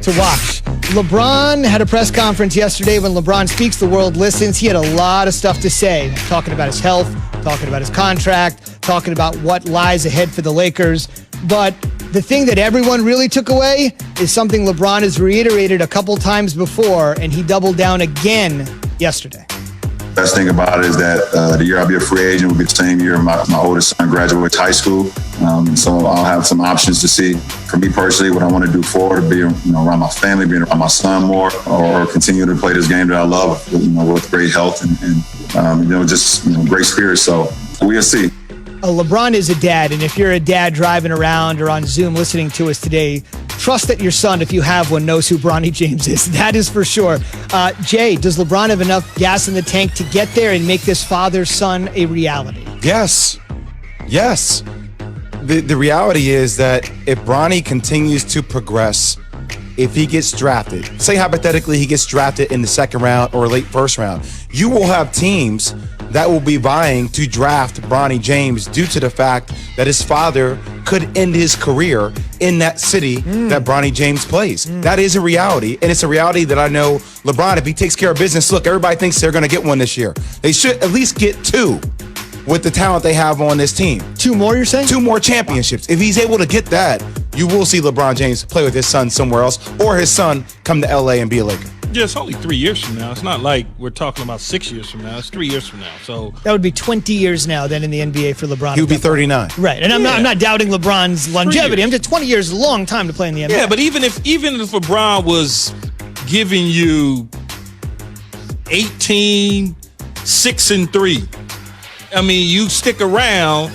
to watch. LeBron had a press conference yesterday. When LeBron speaks, the world listens. He had a lot of stuff to say, talking about his health, talking about his contract, talking about what lies ahead for the Lakers. But the thing that everyone really took away is something LeBron has reiterated a couple times before, and he doubled down again yesterday. Best thing about it is that the year I'll be a free agent will be the same year my oldest son graduates high school. So I'll have some options to see, for me personally, what I want to do forward, to be around my family, being around my son more, or continue to play this game that I love, with great health and just great spirit. So we'll see. LeBron is a dad, and if you're a dad driving around or on Zoom listening to us today, trust that your son, if you have one, knows who Bronny James is. That is for sure. Jay, does LeBron have enough gas in the tank to get there and make this father-son a reality? Yes. The reality is that if Bronny continues to progress, if he gets drafted, say hypothetically he gets drafted in the second round or late first round, you will have teams that will be vying to draft Bronny James due to the fact that his father could end his career in that city that Bronny James plays. That is a reality, and it's a reality that I know LeBron, if he takes care of business, look, everybody thinks they're going to get one this year. They should at least get two with the talent they have on this team. Two more, you're saying? Two more championships. If he's able to get that, you will see LeBron James play with his son somewhere else, or his son come to LA and be a Laker. Yeah, it's only 3 years from now. It's not like we're talking about 6 years from now. It's 3 years from now. So that would be 20 years now then in the NBA for LeBron. He would be 39. Right. And I'm not doubting LeBron's longevity. I'm just 20 years is a long time to play in the NBA. Yeah, but even if LeBron was giving you 18, 6 and 3, I mean, you stick around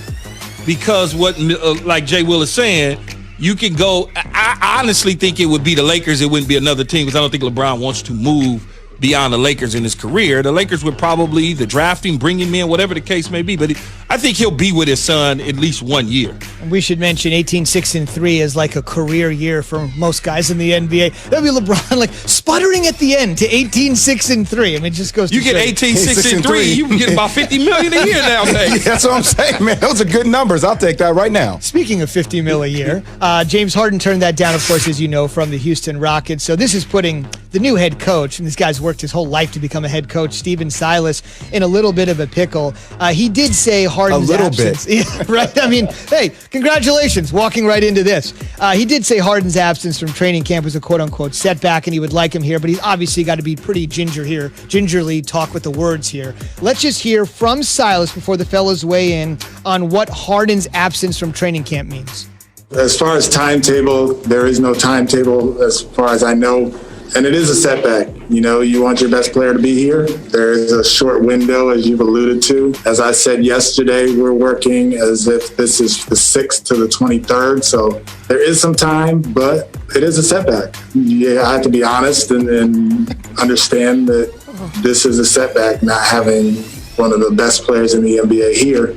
because like Jay Will is saying, you can go. I honestly think it would be the Lakers. It wouldn't be another team because I don't think LeBron wants to move beyond the Lakers in his career. The Lakers would probably either draft him, bring him in, whatever the case may be. But I think he'll be with his son at least 1 year. And we should mention 18, 6 and 3 is like a career year for most guys in the NBA. That'd be LeBron like sputtering at the end to 18, 6 and 3. I mean, it just goes to you get 18, 6 and 3, you can get about $50 million a year nowadays. That's what I'm saying, man. Those are good numbers. I'll take that right now. Speaking of $50 million a year, James Harden turned that down, of course, as you know, from the Houston Rockets. So this is putting the new head coach, and this guy's worked his whole life to become a head coach, Stephen Silas, in a little bit of a pickle. He did say Harden's absence. Yeah, right? I mean, hey, congratulations, walking right into this. He did say Harden's absence from training camp was a quote-unquote setback, and he would like him here, but he's obviously got to be pretty gingerly talk with the words here. Let's just hear from Silas before the fellas weigh in on what Harden's absence from training camp means. As far as timetable, there is no timetable as far as I know. And it is a setback. You want your best player to be here. There is a short window, as you've alluded to. As I said yesterday, we're working as if this is the 6th to the 23rd. So there is some time, but it is a setback. I have to be honest and understand that this is a setback, not having one of the best players in the NBA here.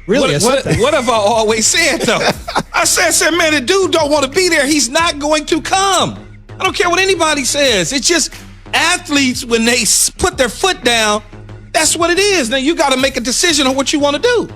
Really? What have I always said, though? I said, man, the dude don't want to be there. He's not going to come. I don't care what anybody says. It's just athletes, when they put their foot down, that's what it is. Now, you got to make a decision on what you want to do.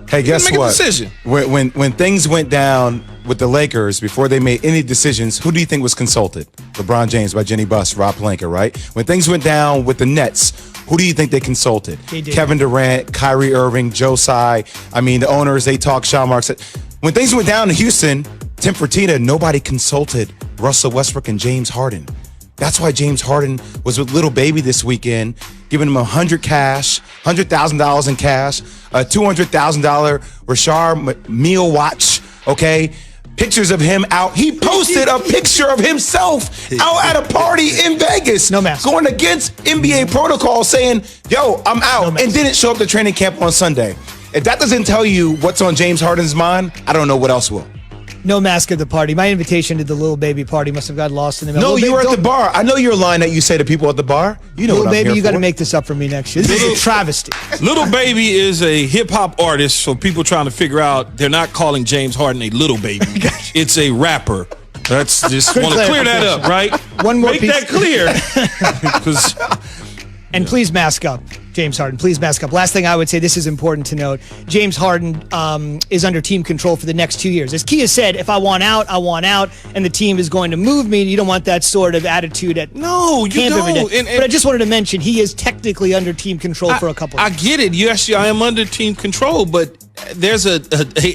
Hey, guess make what? A decision. When things went down with the Lakers, before they made any decisions, who do you think was consulted? LeBron James by Jenny Buss, Rob Pelinka, right? When things went down with the Nets, who do you think they consulted? Kevin Durant, Kyrie Irving, Joe Tsai. I mean, the owners, they talk. Sean Marks. When things went down in Houston, Tim Fertitta, nobody consulted Russell Westbrook and James Harden. That's why James Harden was with Little Baby this weekend, giving him $100,000 in cash, a $200,000 Rashard meal watch, okay? Pictures of him out. He posted a picture of himself out at a party in Vegas. No mask. Going against NBA protocol saying, yo, I'm out, and didn't show up to training camp on Sunday. If that doesn't tell you what's on James Harden's mind, I don't know what else will. No mask at the party. My invitation to the Little Baby party must have got lost in the middle. No, you were at the bar. I know your line that you say to people at the bar. You know Little what I'm Baby, here you got to for. make this up for me next year. This is a travesty. Little Baby is a hip-hop artist, so people trying to figure out, they're not calling James Harden a little baby. It's a rapper. That's just want to clear that up, right? One more Make piece. that clear. Because And please mask up, James Harden. Please mask up. Last thing I would say, this is important to note. James Harden is under team control for the next 2 years. As Kia said, if I want out, I want out, and the team is going to move me. You don't want that sort of attitude at No, you camp every don't. day. But I just wanted to mention, he is technically under team control for a couple of I years. get it. Yes, I am under team control, but there's a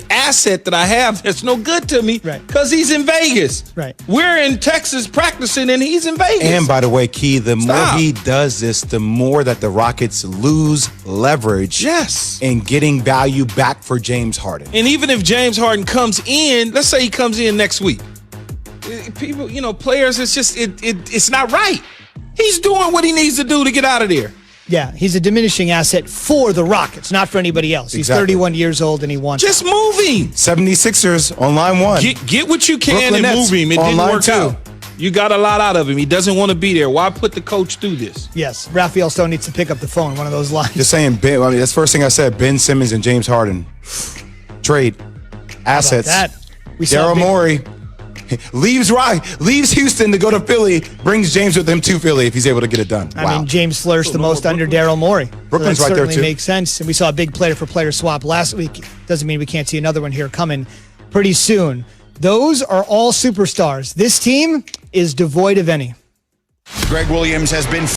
asset that I have that's no good to me Right. because he's in Vegas. Right. We're in Texas practicing, and he's in Vegas. And by the way, Key, the Stop. more he does this, the more that the Rockets lose leverage Yes. in getting value back for James Harden. And even if James Harden comes in, let's say he comes in next week, people, players, it's not right. He's doing what he needs to do to get out of there. Yeah, he's a diminishing asset for the Rockets, not for anybody else. He's Exactly. 31 years old and he wants Just move him. 76ers on line one. Get what you can Brooklyn and Nets move him. It on didn't line work two. out. You got a lot out of him. He doesn't want to be there. Why put the coach through this? Yes, Raphael Stone needs to pick up the phone, one of those lines. Just saying, Ben, that's the first thing I said. Ben Simmons and James Harden. Trade. Assets. that? We saw Daryl big- Morey leaves Houston to go to Philly, brings James with him to Philly if he's able to get it done. I mean, James flourished the most under Daryl Morey. Brooklyn's so that right there, certainly too. makes sense. And we saw a big player-for-player swap last week. Doesn't mean we can't see another one here coming pretty soon. Those are all superstars. This team is devoid of any. Greg Williams has been